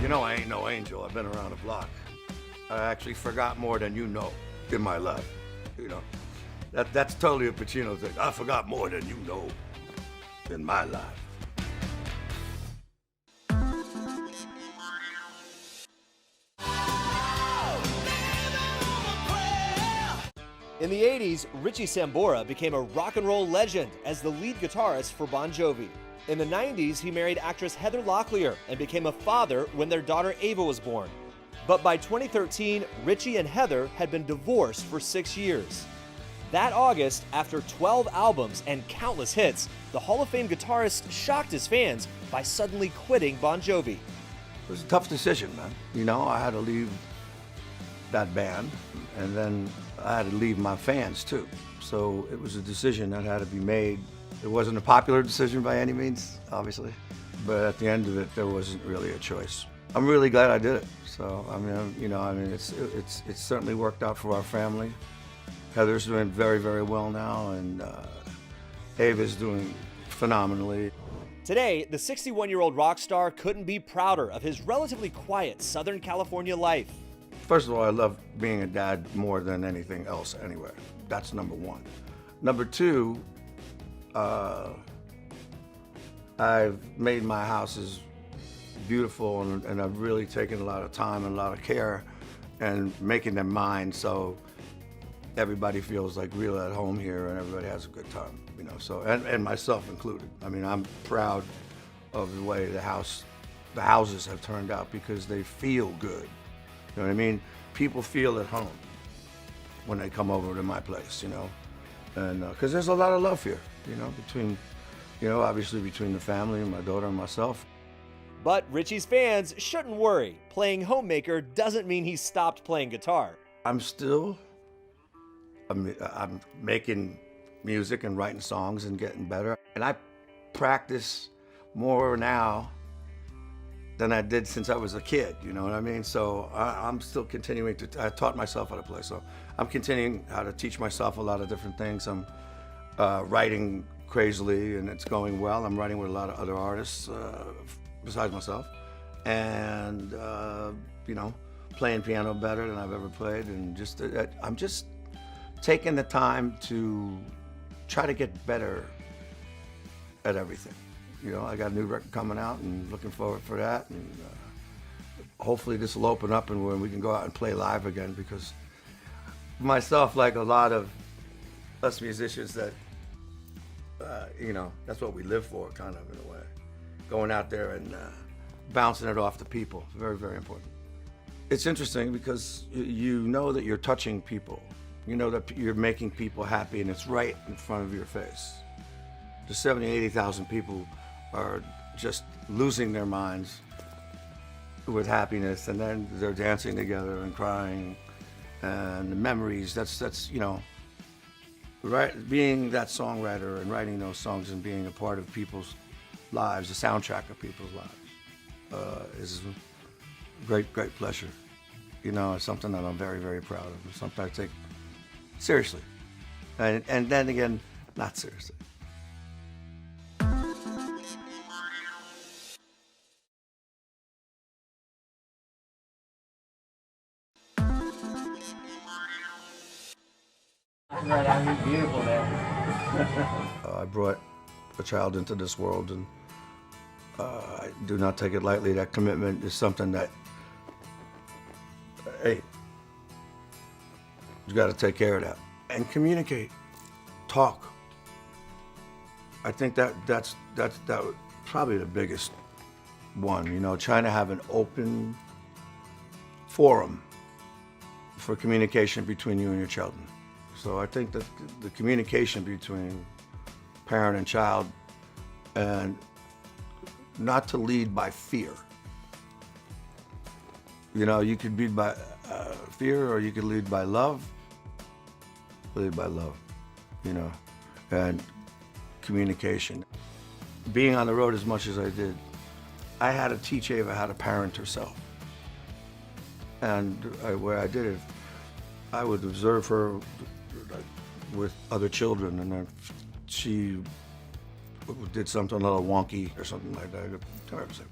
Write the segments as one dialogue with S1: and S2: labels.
S1: You know I ain't no angel. I've been around the block. I actually forgot more than you know in my life. You know, that's totally a Pacino thing. I forgot more than you know in my life.
S2: In the 80s, Richie Sambora became a rock and roll legend as the lead guitarist for Bon Jovi. In the 90s, he married actress Heather Locklear and became a father when their daughter Ava was born. But by 2013, Richie and Heather had been divorced for 6 years. That August, after 12 albums and countless hits, the Hall of Fame guitarist shocked his fans by suddenly quitting Bon Jovi.
S1: It was a tough decision, man. You know, I had to leave that band, and then I had to leave my fans too. So it was a decision that had to be made. It wasn't a popular decision by any means, obviously, but at the end of it, there wasn't really a choice. I'm really glad I did it. So I mean, it's certainly worked out for our family. Heather's doing very, very well now, and Ava's doing phenomenally.
S2: Today, the 61-year-old rock star couldn't be prouder of his relatively quiet Southern California life.
S1: First of all, I love being a dad more than anything else anywhere. That's number one. Number two, I've made my houses beautiful, and I've really taken a lot of time and a lot of care and making them mine, so everybody feels like real at home here and everybody has a good time, you know, so, and myself included. I mean, I'm proud of the way the houses have turned out because they feel good. You know what I mean? People feel at home when they come over to my place, you know, and because there's a lot of love here, you know, between, you know, obviously between the family and my daughter and myself.
S2: But Richie's fans shouldn't worry. Playing homemaker doesn't mean he stopped playing guitar.
S1: I'm making music and writing songs and getting better, and I practice more now than I did since I was a kid, you know what I mean? So I'm still continuing I taught myself how to play, so I'm continuing how to teach myself a lot of different things. I'm writing crazily, and it's going well. I'm writing with a lot of other artists besides myself, and you know, playing piano better than I've ever played, and just I'm just taking the time to try to get better at everything. You know, I got a new record coming out and looking forward for that, and hopefully this will open up and when we can go out and play live again, because myself, like a lot of us musicians, that you know, that's what we live for, kind of, in a way. Going out there and bouncing it off the people, very, very important. It's interesting because you know that you're touching people. You know that you're making people happy, and it's right in front of your face. The 70,000, 80,000 people are just losing their minds with happiness, and then they're dancing together and crying, and the memories, that's you know, right, being that songwriter and writing those songs and being a part of people's lives, the soundtrack of people's lives, is a great, great pleasure. You know, it's something that I'm very, very proud of. It's something I take seriously, and then again, not seriously.
S3: Right, I mean, beautiful there.
S1: I brought a child into this world, and I do not take it lightly. That commitment is something that, hey, you got to take care of that and communicate, talk. I think that's probably the biggest one. You know, trying to have an open forum for communication between you and your children. So I think that the communication between parent and child, and not to lead by fear. You know, you could lead by fear, or you could lead by love. Lead by love, you know, and communication. Being on the road as much as I did, I had to teach Ava how to parent herself. And where I did it, I would observe her with other children, and then she did something a little wonky or something like that. I'd say,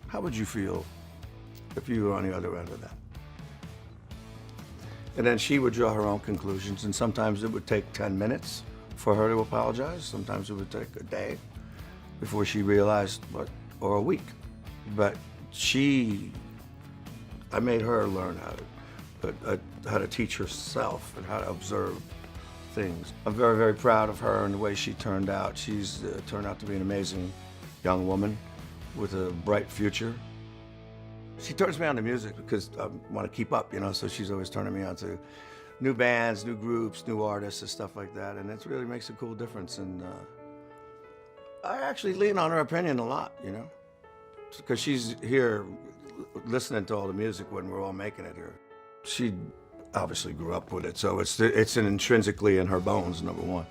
S1: how would you feel if you were on the other end of that. And then she would draw her own conclusions, and sometimes it would take 10 minutes for her to apologize. Sometimes it would take a day before she realized, or a week. But I made her learn how to teach herself and how to observe things. I'm very, very proud of her and the way she turned out. She's turned out to be an amazing young woman with a bright future. She turns me on to music because I want to keep up, so she's always turning me on to new bands, new groups, new artists and stuff like that, and it really makes a cool difference. And I actually lean on her opinion a lot, because she's here listening to all the music when we're all making it here. She obviously grew up with it, so it's intrinsically in her bones, number one.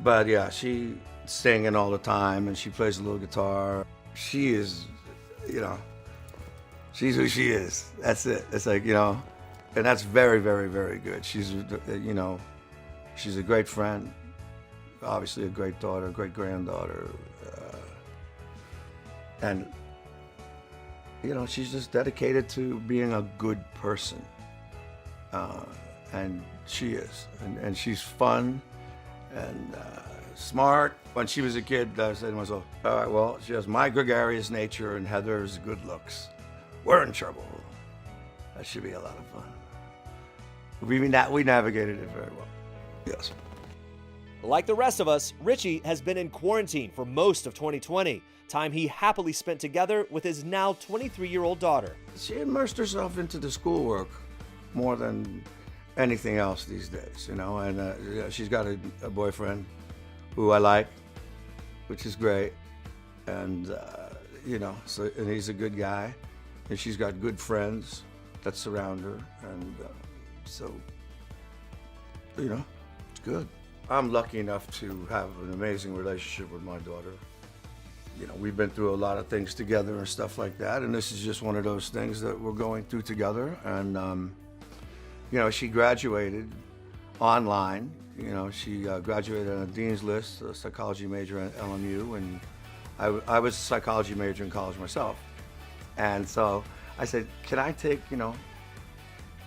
S1: But yeah, she's singing all the time, and she plays a little guitar. She is, she's who she is. That's it. It's like, and that's very, very, very good. She's, she's a great friend, obviously a great daughter, great granddaughter, and she's just dedicated to being a good person. And she is, and she's fun and smart. When she was a kid, I said to myself, all right, well, she has my gregarious nature and Heather's good looks. We're in trouble. That should be a lot of fun. We navigated it very well. Yes.
S2: Like the rest of us, Richie has been in quarantine for most of 2020, time he happily spent together with his now 23-year-old daughter.
S1: She immersed herself into the schoolwork more than anything else these days, and she's got a boyfriend who I like, which is great, and and he's a good guy, and she's got good friends that surround her, and so it's good. I'm lucky enough to have an amazing relationship with my daughter. We've been through a lot of things together and stuff like that, and this is just one of those things that we're going through together. And she graduated online. She graduated on a dean's list, a psychology major at LMU, and I was a psychology major in college myself. And so I said, can I take,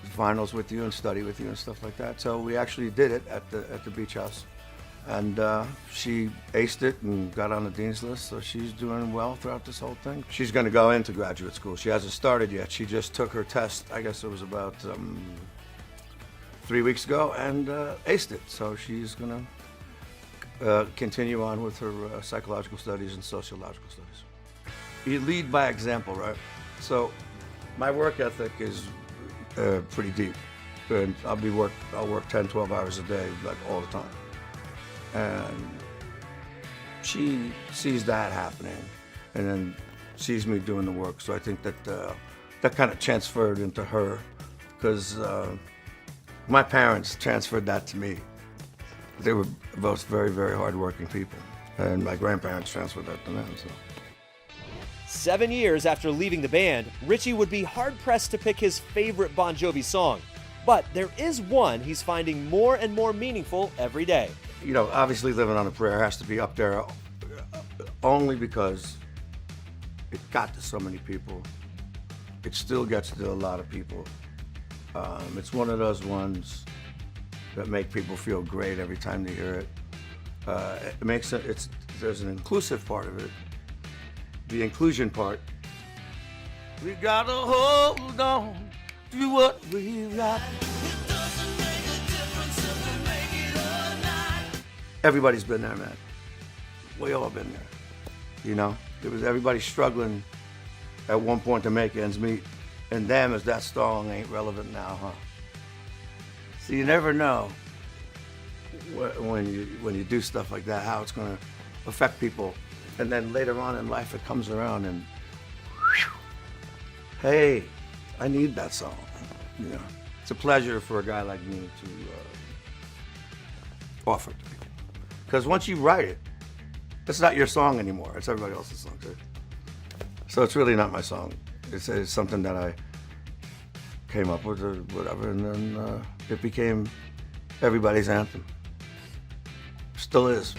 S1: finals with you and study with you and stuff like that? So we actually did it at the beach house. And she aced it and got on the dean's list, so she's doing well throughout this whole thing. She's going to go into graduate school. She hasn't started yet. She just took her test, I guess it was about 3 weeks ago, and aced it. So she's going to continue on with her psychological studies and sociological studies. You lead by example, right? So my work ethic is pretty deep, and I'll work 10, 12 hours a day, like all the time. And she sees that happening, and then sees me doing the work. So I think that that kind of transferred into her, because my parents transferred that to me. They were both very, very hardworking people, and my grandparents transferred that to them. So.
S2: 7 years after leaving the band, Richie would be hard-pressed to pick his favorite Bon Jovi song. But there is one he's finding more and more meaningful every day.
S1: Obviously Living on a Prayer has to be up there only because it got to so many people. It still gets to a lot of people. It's one of those ones that make people feel great every time they hear it. There's an inclusive part of it. The inclusion part. We gotta hold on to what we got. Everybody's been there, man. We all been there. It was everybody struggling at one point to make ends meet, and damn, is that song ain't relevant now, huh? So you never know when you do stuff like that, how it's gonna affect people. And then later on in life, it comes around and, whew, hey, I need that song. It's a pleasure for a guy like me to offer it to people. Because once you write it, it's not your song anymore. It's everybody else's song too. So it's really not my song. It's something that I came up with or whatever, and then it became everybody's anthem. Still is.